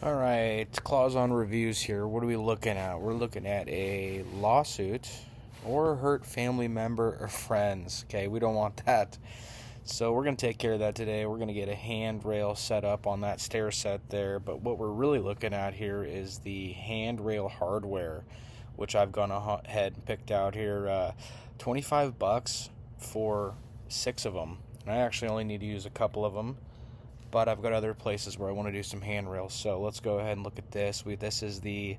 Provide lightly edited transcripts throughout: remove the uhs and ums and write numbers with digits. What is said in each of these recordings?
All right, clause on reviews here. What are we looking at? We're looking at a lawsuit or hurt family member or friends. Okay, we don't want that. So we're going to take care of that today. We're going to get a handrail set up on that stair set there. But what we're really looking at here is the handrail hardware, which I've gone ahead and picked out here. $25 for 6 of them. And I actually only need to use a couple of them, but I've got other places where I want to do some handrails. So let's go ahead and look at this. This is the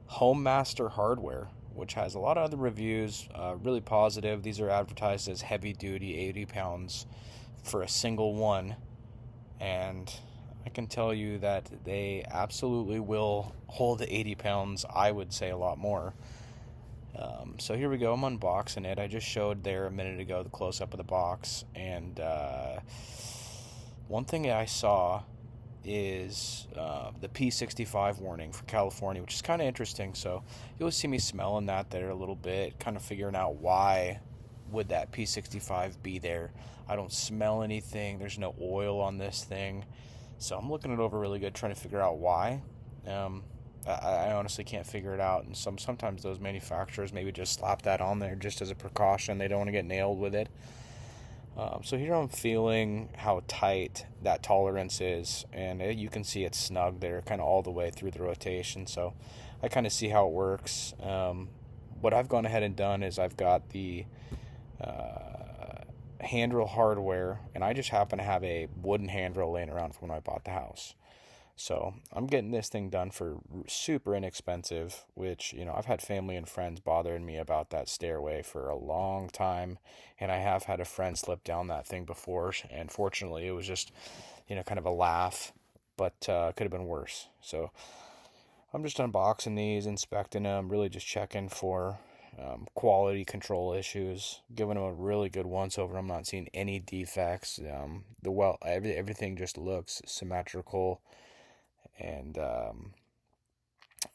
Home Master hardware, which has a lot of other reviews, really positive. These are advertised as heavy duty, 80 pounds for a single one, and I can tell you that they absolutely will hold the 80 pounds. I would say a lot more. So here we go. I'm unboxing it. I just showed there a minute ago the close up of the box, and one thing I saw is the P65 warning for California, which is kind of interesting. So you'll see me smelling that there a little bit, kind of figuring out why would that P65 be there. I don't smell anything. There's no oil on this thing. So I'm looking it over really good, trying to figure out why. Um, I honestly can't figure it out, and sometimes those manufacturers maybe just slap that on there just as a precaution. They don't want to get nailed with it. So here I'm feeling how tight that tolerance is, and you can see it's snug there kind of all the way through the rotation. So I kind of see how it works. What I've gone ahead and done is I've got the handrail hardware, and I just happen to have a wooden handrail laying around from when I bought the house. So I'm getting this thing done for super inexpensive, which, I've had family and friends bothering me about that stairway for a long time. And I have had a friend slip down that thing before. And fortunately, it was just, kind of a laugh, but could have been worse. So I'm just unboxing these, inspecting them, really just checking for quality control issues, giving them a really good once over. I'm not seeing any defects. Everything just looks symmetrical, and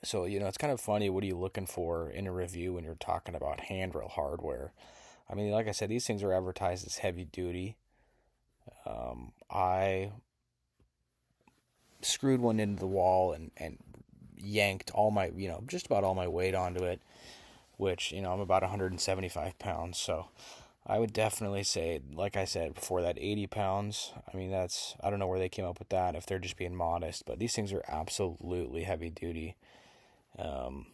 so, it's kind of funny. What are you looking for in a review when you're talking about handrail hardware? I mean, like I said, these things are advertised as heavy duty. I screwed one into the wall and yanked all my, just about all my weight onto it, which, I'm about 175 pounds. So I would definitely say, like I said before, that 80 pounds, I mean, I don't know where they came up with that, if they're just being modest, but these things are absolutely heavy duty. Um,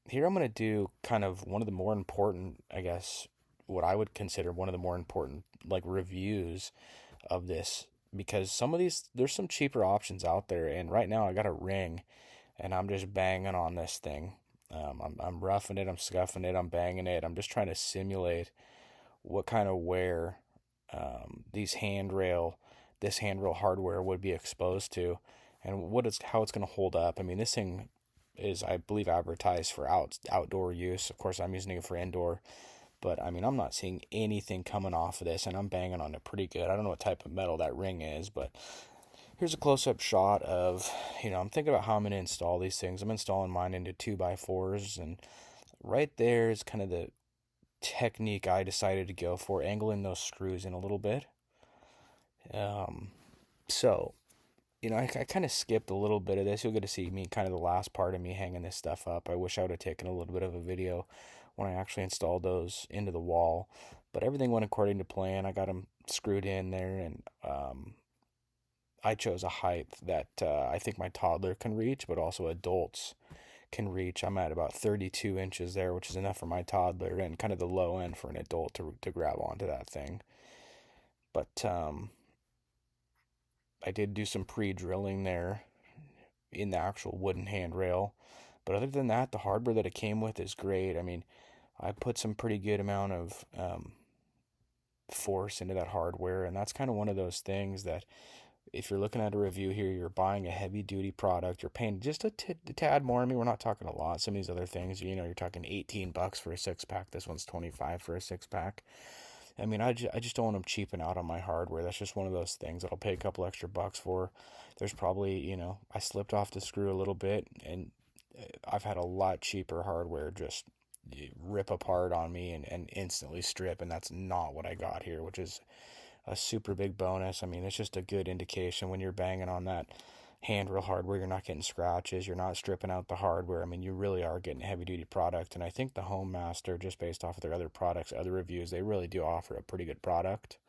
Here I'm going to do kind of one of the more important, I guess, what I would consider one of the more important, like, reviews of this, because there's some cheaper options out there, and right now I got a ring, and I'm just banging on this thing. I'm roughing it, I'm scuffing it, I'm banging it. I'm just trying to simulate what kind of wear this handrail hardware would be exposed to, and how it's going to hold up. I mean, this thing is, I believe, advertised for outdoor use. Of course, I'm using it for indoor, but I mean, I'm not seeing anything coming off of this, and I'm banging on it pretty good. I don't know what type of metal that ring is, but here's a close-up shot of, I'm thinking about how I'm going to install these things. I'm installing mine into 2x4s, and right there is kind of the technique I decided to go for, angling those screws in a little bit. Um, so, I kind of skipped a little bit of this. You'll get to see me, kind of the last part of me hanging this stuff up. I wish I would have taken a little bit of a video when I actually installed those into the wall. But everything went according to plan. I got them screwed in there, and I chose a height that I think my toddler can reach, but also adults can reach. I'm at about 32 inches there, which is enough for my toddler, and kind of the low end for an adult to grab onto that thing. But I did do some pre-drilling there in the actual wooden handrail. But other than that, the hardware that it came with is great. I mean, I put some pretty good amount of force into that hardware, and that's kind of one of those things that, if you're looking at a review here, you're buying a heavy duty product, you're paying just a tad more. I mean, we're not talking a lot. Some of these other things, you're talking $18 for a 6-pack. This one's 25 for a 6-pack. I mean, I just don't want them cheaping out on my hardware. That's just one of those things that I'll pay a couple extra bucks for. There's probably, I slipped off the screw a little bit, and I've had a lot cheaper hardware just rip apart on me and instantly strip, and that's not what I got here, which is a super big bonus. I mean, it's just a good indication when you're banging on that handrail hardware. You're not getting scratches. You're not stripping out the hardware. I mean, you really are getting a heavy duty product. And I think the Home Master, just based off of their other products, other reviews, they really do offer a pretty good product.